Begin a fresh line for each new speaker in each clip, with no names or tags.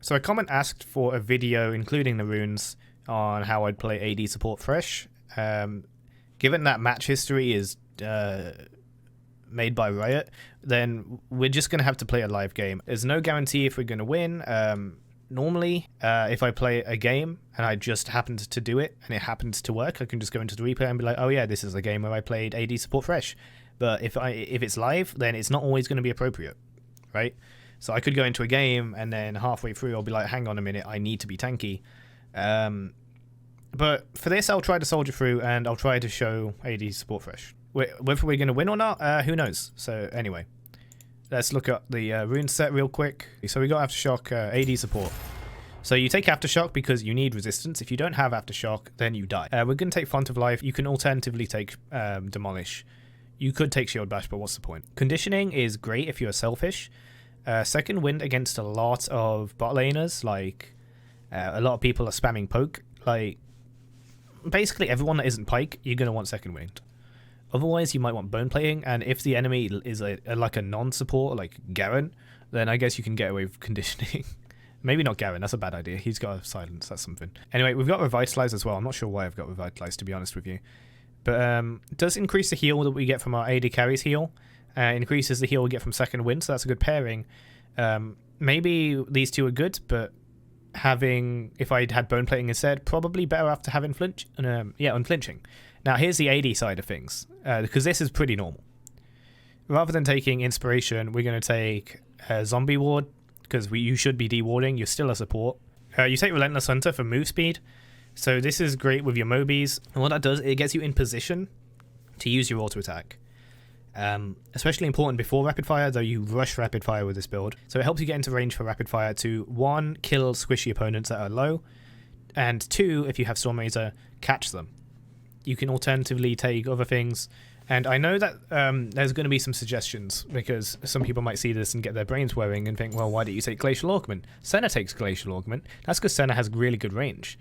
So a comment asked for a video including the runes on how I'd play AD support Thresh. Given that match history is made by Riot, then we're just going to have to play a live game. There's no guarantee if we're going to win. Normally, if I play a game and I just happened to do it and it happens to work, I can just go into the replay and be like, oh yeah, this is a game where I played AD support Thresh. But if it's live, then it's not always going to be appropriate, right? So I could go into a game and then halfway through I'll be like, hang on a minute, I need to be tanky. But for this, I'll try to soldier through and I'll try to show AD support Thresh. Whether we're going to win or not, who knows? So anyway, let's look at the rune set real quick. So we got Aftershock, AD support. So you take Aftershock because you need resistance. If you don't have Aftershock, then you die. We're going to take Font of Life. You can alternatively take Demolish. You could take Shield Bash, but what's the point? Conditioning is great if you're selfish. Second Wind against a lot of bot laners, like a lot of people are spamming poke. Like basically everyone that isn't Pike, you're going to want Second Wind. Otherwise, you might want Bone Plating, and if the enemy is like a non-support, like Garen, then I guess you can get away with conditioning. Maybe not Garen, that's a bad idea. He's got a silence, that's something. Anyway, we've got Revitalize as well. I'm not sure why I've got Revitalize, to be honest with you. But it does increase the heal that we get from our AD carries heal. Increases the heal we get from Second Wind, so that's a good pairing. Maybe these two are good, but if I'd had Bone Plating instead, probably better after having Unflinching. Now here's the AD side of things, because this is pretty normal. Rather than taking Inspiration, we're going to take Zombie Ward, because you should be dewarding, you're still a support. You take Relentless Hunter for move speed, so this is great with your Mobies, and what that does, it gets you in position to use your auto attack. Especially important before Rapid Fire, though you rush Rapid Fire with this build. So it helps you get into range for Rapid Fire to 1, kill squishy opponents that are low, and 2, if you have Storm Razor, catch them. You can alternatively take other things, and I know that there's going to be some suggestions, because some people might see this and get their brains whirring and think, well, why don't you take Glacial Augment? Senna takes Glacial Augment. That's because Senna has really good range.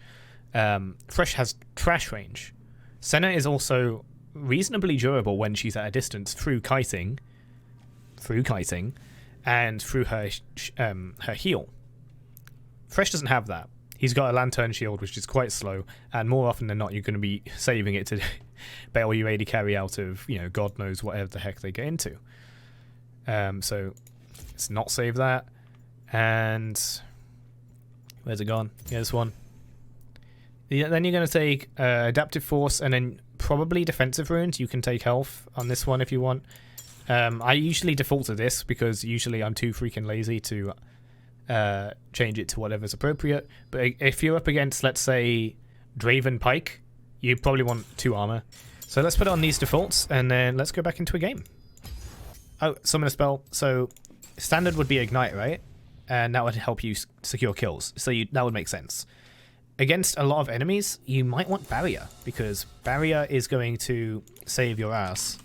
Thresh has trash range. Senna is also reasonably durable when she's at a distance through kiting, and through her heal. Thresh doesn't have that. He's got a Lantern Shield, which is quite slow, and more often than not, you're going to be saving it to bail your AD carry out of, God knows whatever the heck they get into. So let's not save that. And where's it gone? Yeah, this one. Yeah, then you're going to take Adaptive Force, and then probably Defensive Runes. You can take Health on this one if you want. I usually default to this because usually I'm too freaking lazy to change it to whatever's appropriate. But if you're up against, let's say, Draven Pike, you probably want 2 armor. So let's put on these defaults, and then let's go back into a game. Oh, summon a spell. So standard would be Ignite, right? And that would help you secure kills. So that would make sense. Against a lot of enemies, you might want Barrier, because Barrier is going to save your ass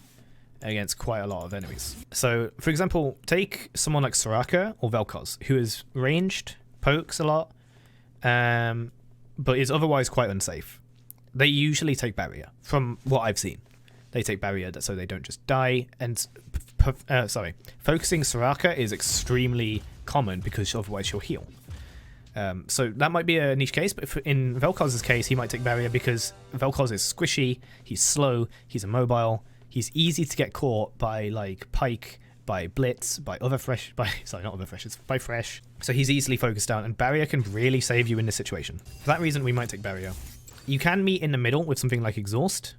against quite a lot of enemies. So, for example, take someone like Soraka or Vel'Koz, who is ranged, pokes a lot, but is otherwise quite unsafe. They usually take Barrier, from what I've seen. They take Barrier so they don't just die, and focusing Soraka is extremely common because otherwise she'll heal. So that might be a niche case, but in Vel'Koz's case, he might take Barrier because Vel'Koz is squishy, he's slow, he's immobile, he's easy to get caught by like Pike, by Blitz, by Thresh. So he's easily focused down, and Barrier can really save you in this situation. For that reason, we might take Barrier. You can meet in the middle with something like Exhaust,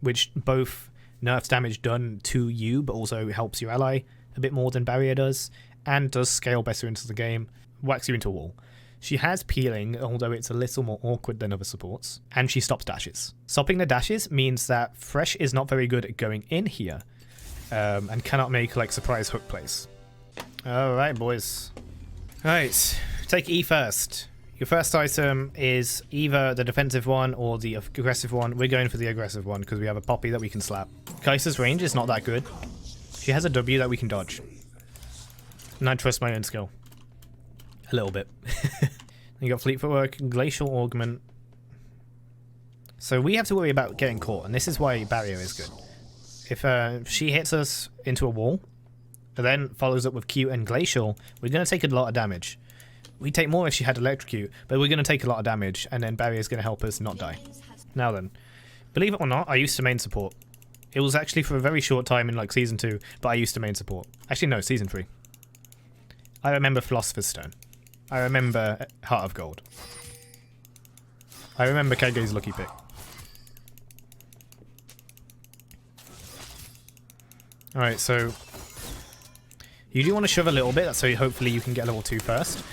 which both nerfs damage done to you, but also helps your ally a bit more than Barrier does, and does scale better into the game. Whacks you into a wall. She has peeling, although it's a little more awkward than other supports, and she stops dashes. Stopping the dashes means that Thresh is not very good at going in here, and cannot make like surprise hook plays. Alright, boys. Alright, take E first. Your first item is either the defensive one or the aggressive one. We're going for the aggressive one because we have a Poppy that we can slap. Kai'Sa's range is not that good. She has a W that we can dodge. And I trust my own skill. A little bit. You got Fleet Footwork, Glacial Augment. So we have to worry about getting caught, and this is why Barrier is good. If she hits us into a wall, and then follows up with Q and Glacial, we're going to take a lot of damage. We take more if she had electrocute, but we're going to take a lot of damage, and then barrier's going to help us not die. Now then, believe it or not, I used to main support. It was actually for a very short time in like season 2, but I used to main support. Actually no, season 3. I remember Philosopher's Stone. I remember Heart of Gold. I remember Kage's lucky pick. Alright, so you do want to shove a little bit, so hopefully you can get level 2 first.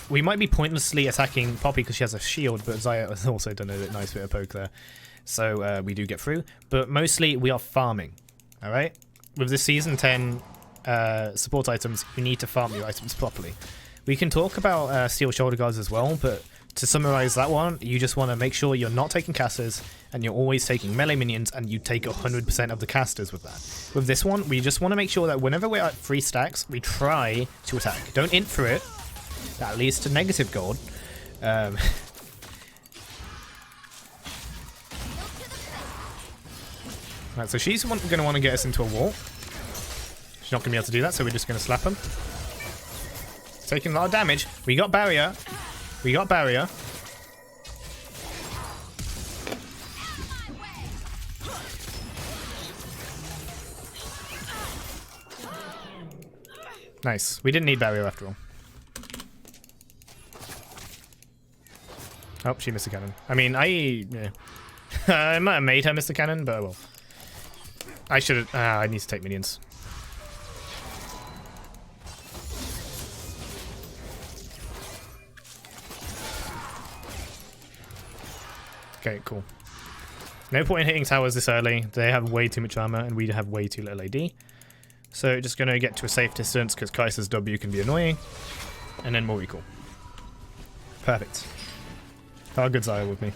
We might be pointlessly attacking Poppy because she has a shield, but Xayah has also done a nice bit of poke there. So we do get through, but mostly we are farming, alright? With this Season 10 support items, you need to farm your items properly. We can talk about Steel Shoulderguards as well, but to summarize that one, you just want to make sure you're not taking casters, and you're always taking melee minions, and you take 100% of the casters with that. With this one, we just want to make sure that whenever we're at 3 stacks, we try to attack. Don't int for it. That leads to negative gold. Right, so she's going to want to get us into a wall. She's not going to be able to do that, so we're just going to slap him. Taking a lot of damage. We got barrier. We got barrier. Nice. We didn't need barrier after all. Oh, she missed a cannon. I mean, yeah. I might have made her miss the cannon, but well. I should have... I need to take minions. Okay, cool. No point in hitting towers this early. They have way too much armor, and we have way too little AD. So just going to get to a safe distance, because Kai'Sa's W can be annoying. And then we'll recall. Perfect. How good Xayah with me.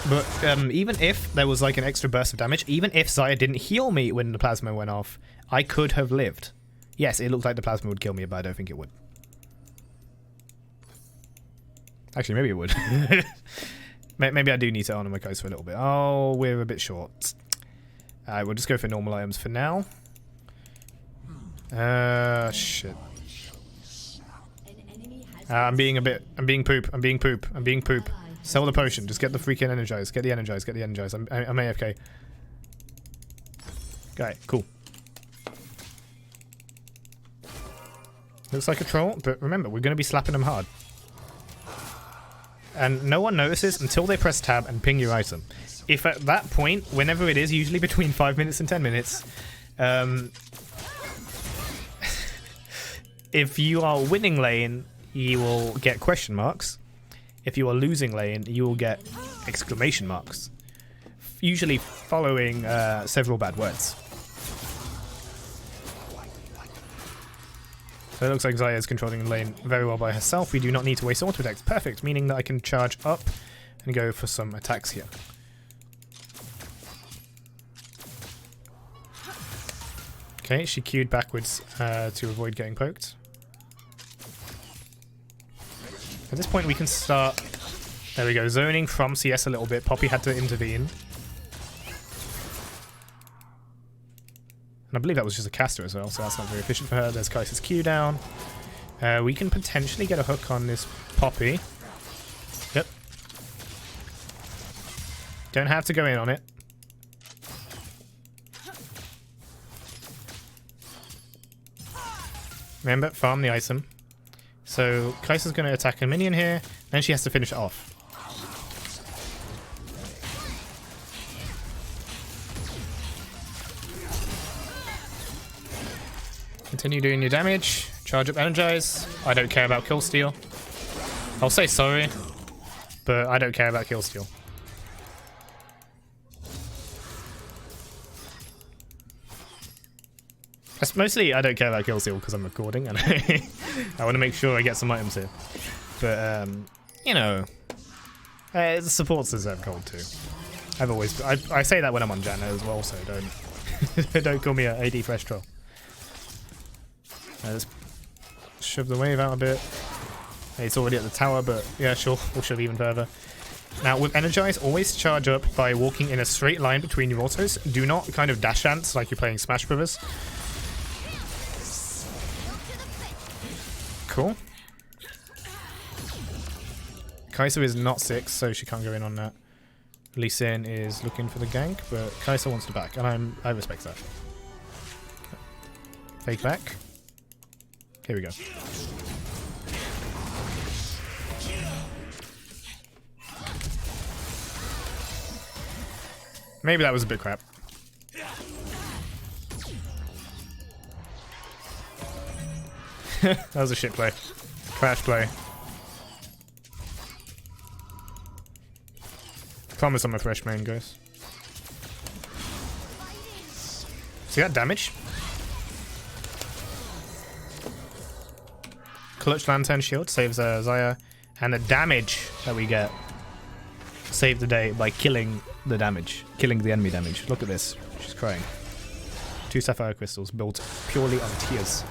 But even if there was like an extra burst of damage, even if Xayah didn't heal me when the plasma went off, I could have lived. Yes, it looked like the plasma would kill me, but I don't think it would. Actually, maybe it would. Maybe I do need to honor my Kai'Sa for a little bit. Oh, we're a bit short. Alright, we'll just go for normal items for now. Shit. I'm being poop. Sell the potion. Just get the freaking energize. Get the energize. I'm AFK. Okay, cool. Looks like a troll, but remember, we're going to be slapping them hard. And no one notices until they press tab and ping your item. If at that point, whenever it is, usually between 5 minutes and 10 minutes, if you are winning lane, you will get question marks. If you are losing lane, you will get exclamation marks. Usually following several bad words. So it looks like Xayah is controlling the lane very well by herself. We do not need to waste auto attacks. Perfect, meaning that I can charge up and go for some attacks here. Okay, she queued backwards to avoid getting poked. At this point we can start, there we go, zoning from CS a little bit. Poppy had to intervene. And I believe that was just a caster as well, so that's not very efficient for her. There's Kai'Sa's Q down. We can potentially get a hook on this Poppy. Yep. Don't have to go in on it. Remember, farm the item. So Kai'Sa's going to attack a minion here, then she has to finish it off. Continue doing your damage. Charge up energize. I don't care about kill steal. I'll say sorry, but I don't care about kill steal. That's mostly I don't care about kill steal because I'm recording and I want to make sure I get some items here. But you know, the supports deserve gold too. I've always I say that when I'm on Janna as well, so don't don't call me a AD Thresh troll. Let's shove the wave out a bit. It's already at the tower, but yeah, sure, we'll shove even further. Now, with Energize, always charge up by walking in a straight line between your autos. Do not kind of dash dance like you're playing Smash Brothers. Cool. Kai'Sa is not 6, so she can't go in on that. Lee Sin is looking for the gank, but Kai'Sa wants to back, and I respect that. Fake back. Here we go. Maybe that was a bit crap. That was a shit play. Crash play. Promise I'm a Thresh main, guys. See that damage? Clutch Lantern Shield saves Xayah, and the damage that we get save the day by killing the damage. Killing the enemy damage. Look at this. She's crying. 2 Sapphire Crystals built purely on tears.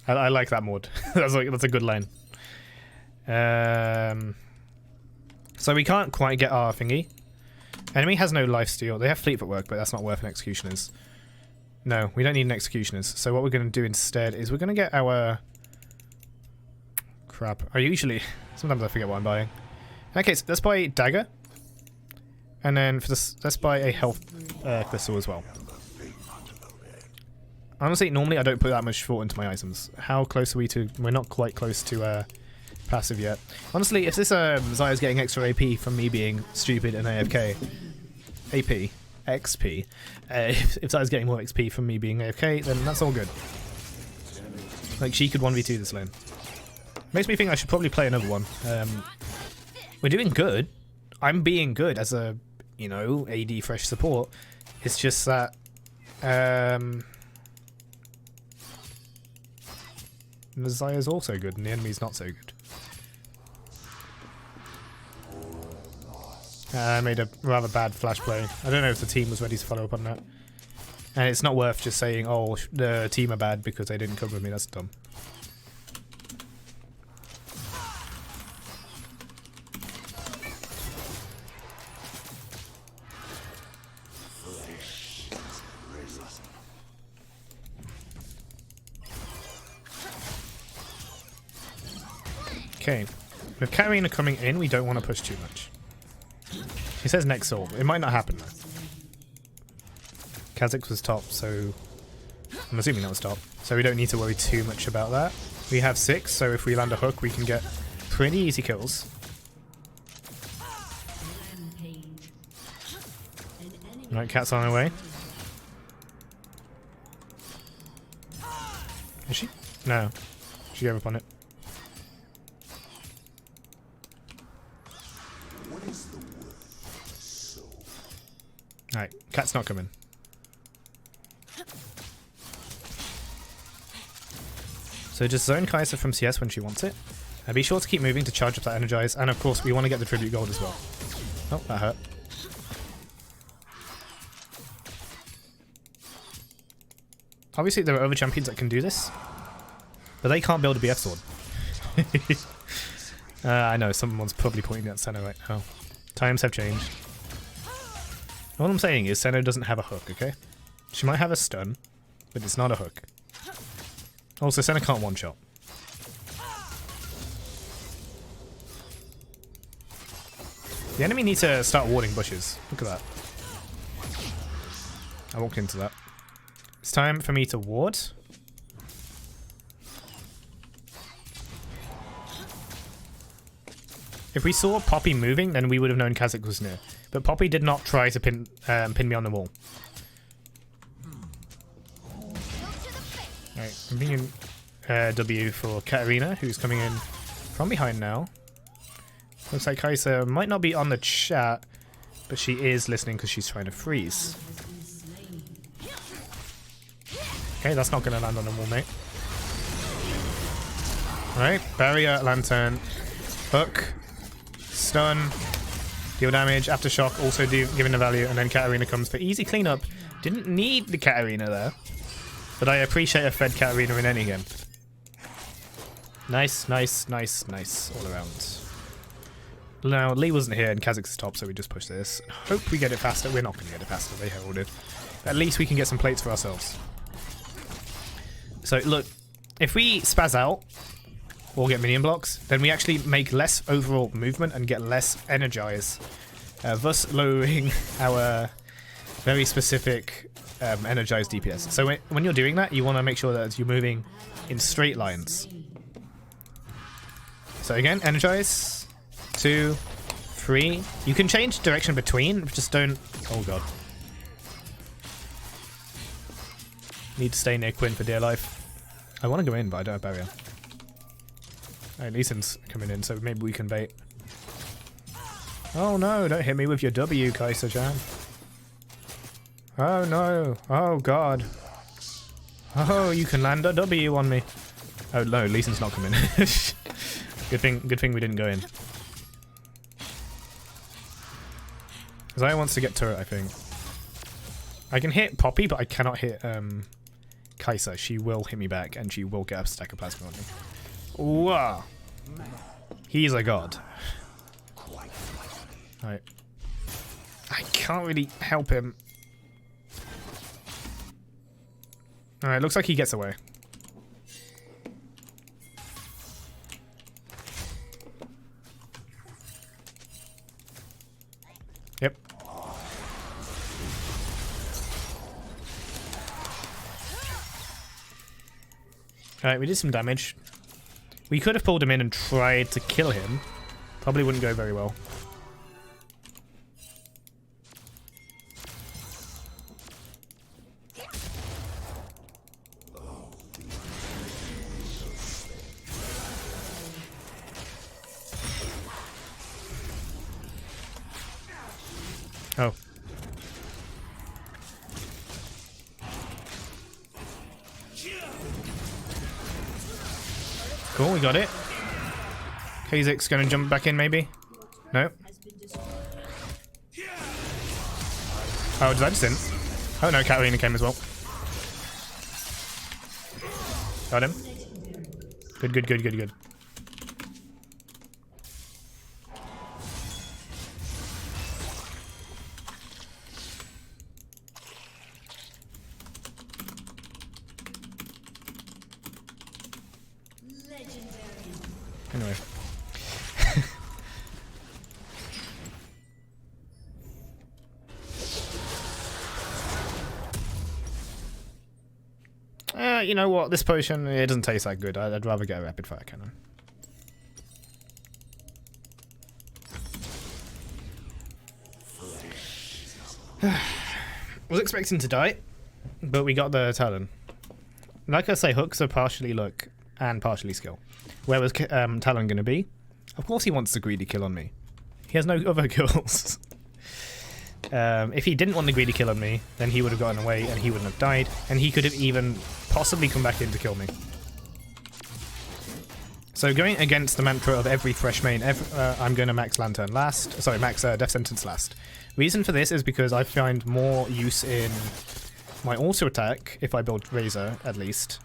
I like that mod. That's a good line. So we can't quite get our thingy. Enemy has no lifesteal. They have fleet footwork, but that's not worth an executioner's. No, we don't need an executioner's. So what we're going to do instead is we're going to get our... Crap. Sometimes I forget what I'm buying. In that case, let's buy dagger. And then for this, let's buy a health crystal as well. Honestly, normally I don't put that much thought into my items. How close are we to... We're not quite close to passive yet. Honestly, if this Xayah's getting extra AP from me being stupid and AFK... AP? XP. If Xayah's getting more XP from me being AFK, then that's all good. Like, she could 1v2 this lane. Makes me think I should probably play another one. We're doing good. I'm being good as a, you know, AD Thresh support. It's just that... the Xayah's also good, and the enemy's not so good. I made a rather bad flash play. I don't know if the team was ready to follow up on that. And it's not worth just saying, oh, the team are bad because they didn't cover me. That's dumb. Okay, with Katarina coming in, we don't want to push too much. He says next soul. It might not happen though. Kha'Zix was top, so I'm assuming that was top. So we don't need to worry too much about that. We have 6, so if we land a hook, we can get pretty easy kills. Right, Cat's on her way. Is she? No. She gave up on it. Alright, Cat's not coming. So just zone Kai'Sa from CS when she wants it. And be sure to keep moving to charge up that energize. And of course, we want to get the tribute gold as well. Oh, that hurt. Obviously, there are other champions that can do this. But they can't build a BF sword. I know, someone's probably pointing at Senna right now. Times have changed. All I'm saying is Senna doesn't have a hook, okay? She might have a stun, but it's not a hook. Also, Senna can't one-shot. The enemy needs to start warding bushes. Look at that. I walked into that. It's time for me to ward. If we saw Poppy moving, then we would have known Kha'Zix was near. But Poppy did not try to pin me on the wall. Alright, I'm bringing W for Katarina, who's coming in from behind now. Looks like Kai'Sa might not be on the chat, but she is listening because she's trying to freeze. Okay, that's not going to land on the wall, mate. Alright, barrier, lantern, hook, stun, deal damage, aftershock, also giving the value, and then Katarina comes for easy cleanup. Didn't need the Katarina there, but I appreciate a fed Katarina in any game. Nice, nice, nice, nice all around. Now, Lee wasn't here and Kha'Zix is top, so we just push this. Hope we get it faster. We're not going to get it faster, they heralded. At least we can get some plates for ourselves. So look, if we spaz out or get minion blocks, then we actually make less overall movement and get less energize, thus lowering our very specific energized DPS. So when you're doing that, you want to make sure that you're moving in straight lines. So again, energize, 2, 3. You can change direction between, just don't... Oh god. Need to stay near Quinn for dear life. I want to go in, but I don't have barrier. Alright, Lee Sin's coming in, so maybe we can bait. Oh no, don't hit me with your W, Kaiser-chan. Oh no, oh god. Oh, you can land a W on me. Oh no, Lee Sin's not coming. Good thing we didn't go in. Zaya wants to get turret, I think. I can hit Poppy, but I cannot hit Kai'Sa. She will hit me back, and she will get a stack of plasma on me. Wow. He's a god. Alright. I can't really help him. Alright, looks like he gets away. Yep. Alright, we did some damage. We could have pulled him in and tried to kill him. Probably wouldn't go very well. Oh. Cool, we got it. Kha'Zix's gonna jump back in, maybe? No. Oh, did I just didn't? Oh no, Katarina came as well. Got him. Good, good, good, good, good. Anyway. You know what? This potion, it doesn't taste that good. I'd rather get a Rapid Firecannon. Was expecting to die, but we got the Talon. Like I say, hooks are partially luck and partially skill. Where was Talon going to be? Of course he wants the greedy kill on me. He has no other kills. If he didn't want the greedy kill on me, then he would have gotten away and he wouldn't have died. And he could have even possibly come back in to kill me. So going against the mantra of every Thresh main, I'm going to max Lantern last. Sorry, max Death Sentence last. Reason for this is because I find more use in my auto attack, if I build Razor at least,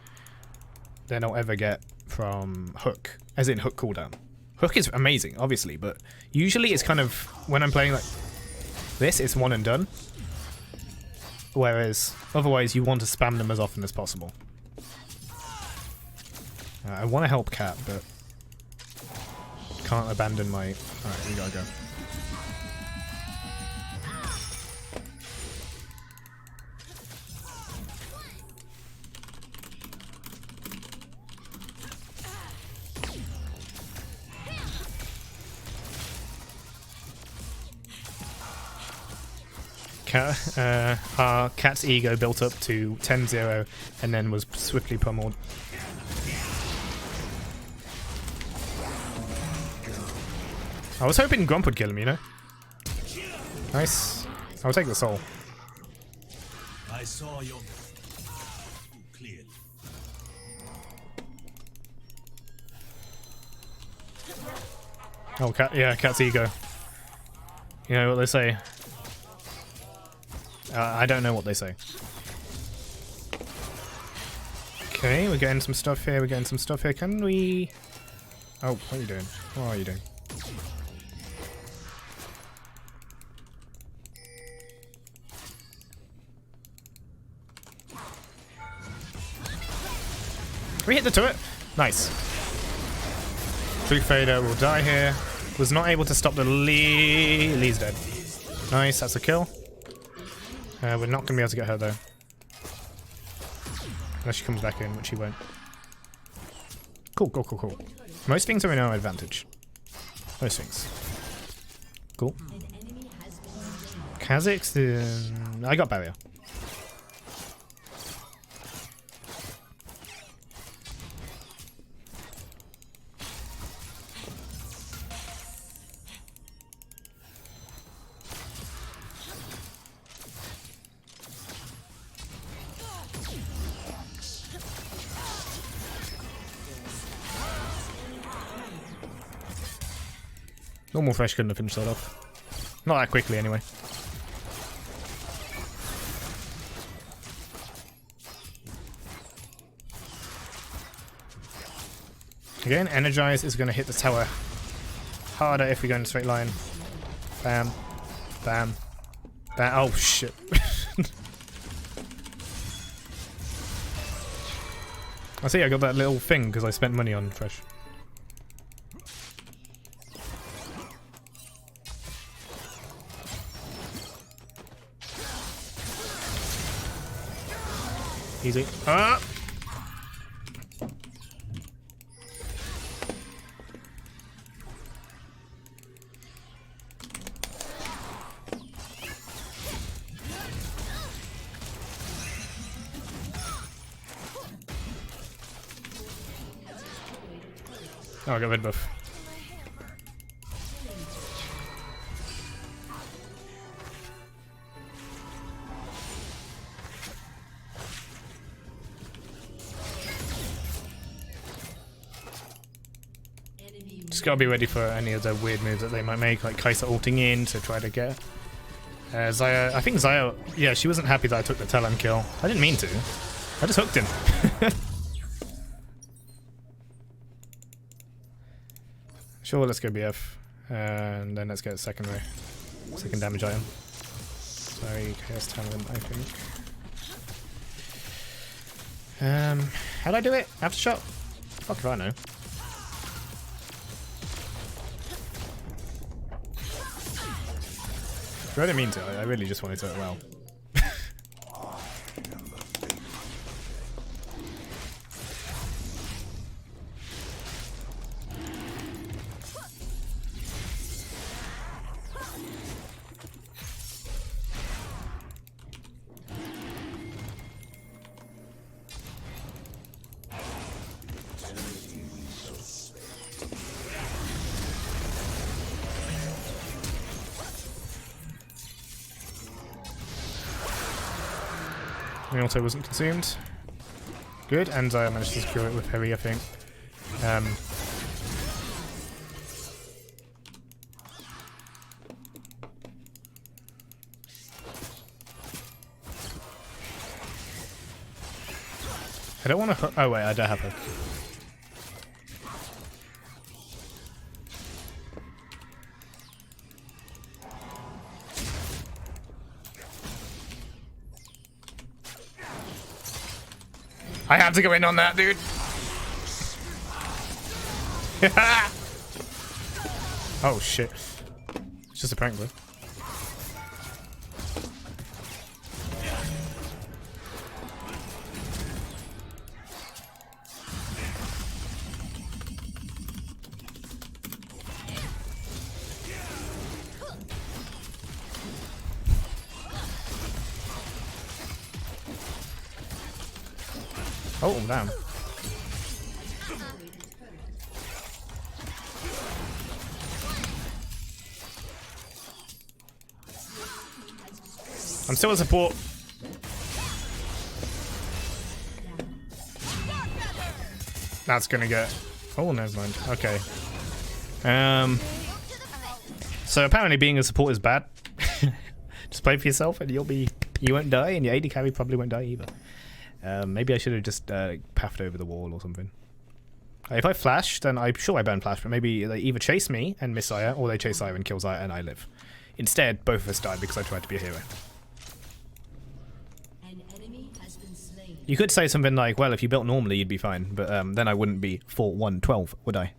than I'll ever get from Hook, as in Hook cooldown. Hook is amazing, obviously, but usually it's kind of, when I'm playing like this, it's one and done. Whereas, otherwise you want to spam them as often as possible. I want to help Cat, but can't abandon my... Alright, we gotta go. Our Cat's ego built up to 10-0 and then was swiftly pummeled. I was hoping Grump would kill him, you know? Nice. I'll take the soul.
I saw your clearly.
Oh, Cat's ego. You know what they say? I don't know what they say. Okay, we're getting some stuff here, Can we... Oh, what are you doing? What are you doing? Can we hit the turret? Nice. Truth Fader will die here. Was not able to stop the Lee. Lee's dead. Nice, that's a kill. We're not going to be able to get her though. Unless she comes back in, which she won't. Cool, cool, cool, cool. Most things are in our advantage. Most things. Cool. Kha'Zix, I got barrier. Normal Thresh couldn't have finished that off. Not that quickly, anyway. Again, Energize is going to hit the tower harder if we go in a straight line. Bam. Bam. Bam. Oh, shit. I see I got that little thing because I spent money on Thresh. Easy. Ah! Oh, I got red buff. Just gotta be ready for any of the weird moves that they might make, like Kai'Sa ulting in to try to get Xayah. I think Xayah, yeah, she wasn't happy that I took the Talon kill. I didn't mean to. I just hooked him. Sure, let's go BF. And then let's get a second damage item. Sorry, Chaos Talon, I think. How'd I do it? Aftershot? Fuck if I know. I didn't mean to, I really just wanted to do it well. The auto wasn't consumed. Good, and I managed to secure it with heavy, I think. I don't want to. Oh wait, I don't have hook. I had to go in on that, dude. Oh shit. It's just a prank, bro. Oh, damn. I'm still a support. That's gonna get... Oh, never mind. Okay. So apparently being a support is bad. Just play for yourself and you won't die, and your AD carry probably won't die either. Maybe I should have just paffed over the wall or something. If I flash, then I'm sure I burn flash, but maybe they either chase me and miss Xayah, or they chase Xayah and kill Xayah and I live. Instead, both of us died because I tried to be a hero. You could say something like, well, if you built normally, you'd be fine, but then I wouldn't be 4-1-12, would I?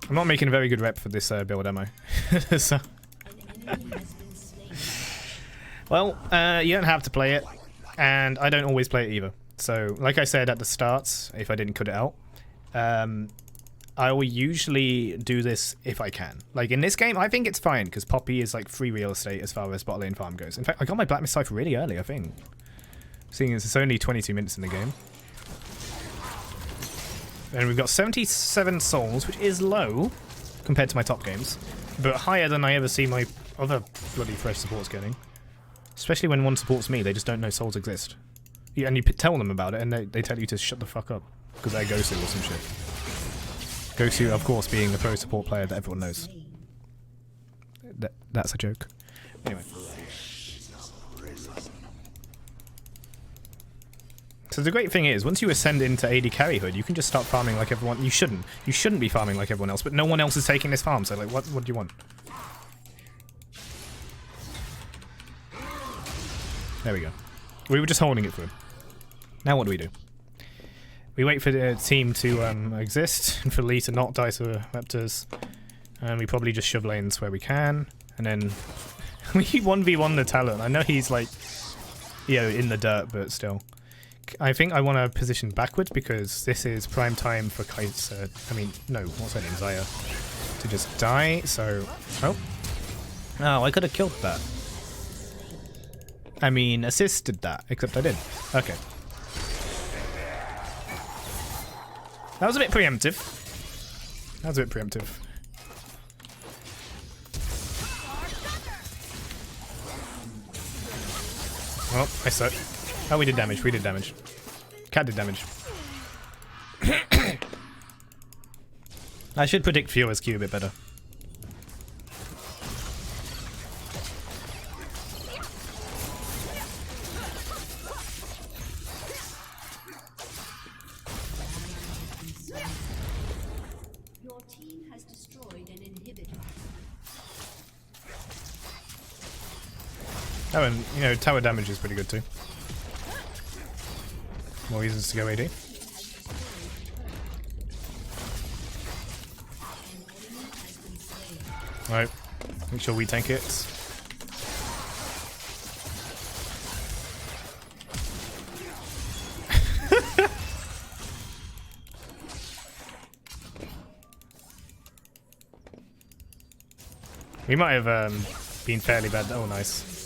I'm not making a very good rep for this build, am I? So. Well, you don't have to play it, and I don't always play it either. So, like I said at the start, if I didn't cut it out, I will usually do this if I can. Like in this game, I think it's fine because Poppy is like free real estate as far as bot lane farm goes. In fact, I got my Black Mist Scythe really early, I think. Seeing as it's only 22 minutes in the game. And we've got 77 souls, which is low compared to my top games, but higher than I ever see my other bloody Thresh supports getting. Especially when one supports me, they just don't know souls exist. And you tell them about it, and they tell you to shut the fuck up because they're Gosu or some shit. Gosu, of course, being the pro support player that everyone knows. That's a joke. Anyway. So the great thing is, once you ascend into AD carryhood, you can just start farming like everyone. You shouldn't. You shouldn't be farming like everyone else, but no one else is taking this farm, so like, what do you want? There we go. We were just holding it for him. Now what do? We wait for the team to exist, and for Lee to not die to Raptors, and we probably just shove lanes where we can, and then we 1v1 the talent. I know he's like, you know, in the dirt, but still. I think I want to position backwards because this is prime time for Kayle. I mean, no, what's her name? Zaya. To just die, so... Oh. Oh, I could have killed that. I mean, assisted that, except I did. Okay. That was a bit preemptive. Oh, I suck. Oh, we did damage. Cat did damage. I should predict Fiora's Q a bit better.
Your team has destroyed an inhibitor.
Oh, and, you know, tower damage is pretty good too. More reasons to go AD. Right, make sure we tank it. We might have been fairly bad. Oh, nice.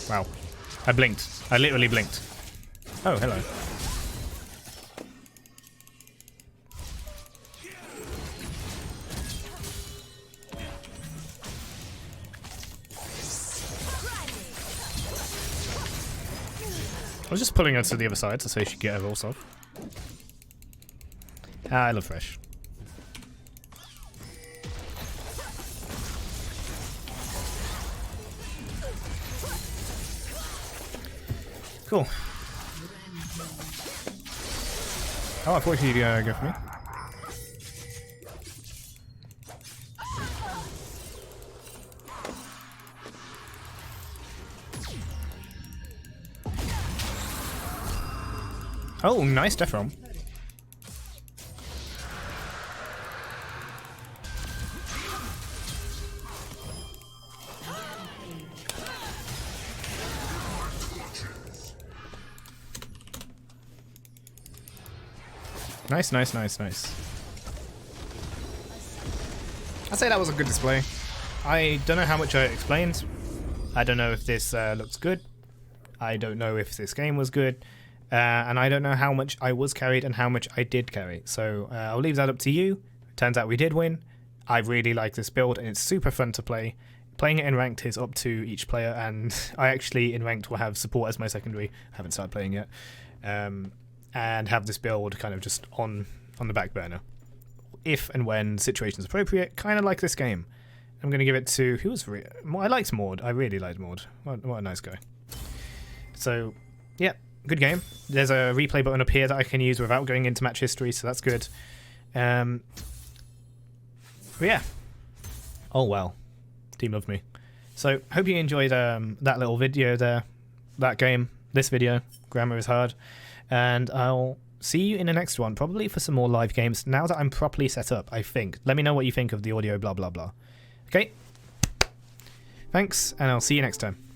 Wow. I blinked. I literally blinked. Oh, hello. I was just pulling her to the other side so she could get her rolls off. Ah, I love Thresh. Cool. Oh, I thought you'd go for me. Oh, nice death realm. Nice, nice, nice, nice. I'd say that was a good display. I don't know how much I explained. I don't know if this looks good. I don't know if this game was good. And I don't know how much I was carried and how much I did carry. So I'll leave that up to you. Turns out we did win. I really like this build and it's super fun to play. Playing it in ranked is up to each player, and I actually in ranked will have support as my secondary. I haven't started playing yet. And have this build kind of just on the back burner. If and when situation's appropriate, kind of like this game. I'm going to give it to... Who was... I liked Maud. I really liked Maud. What a nice guy. So, yeah. good game. There's a replay button up here that I can use without going into match history, so that's good. But yeah. Oh well. Team loved me. So hope you enjoyed that little video there. That game. This video. Grammar is hard. And I'll see you in the next one, probably for some more live games, now that I'm properly set up, I think. Let me know what you think of the audio, blah, blah, blah. Okay? Thanks, and I'll see you next time.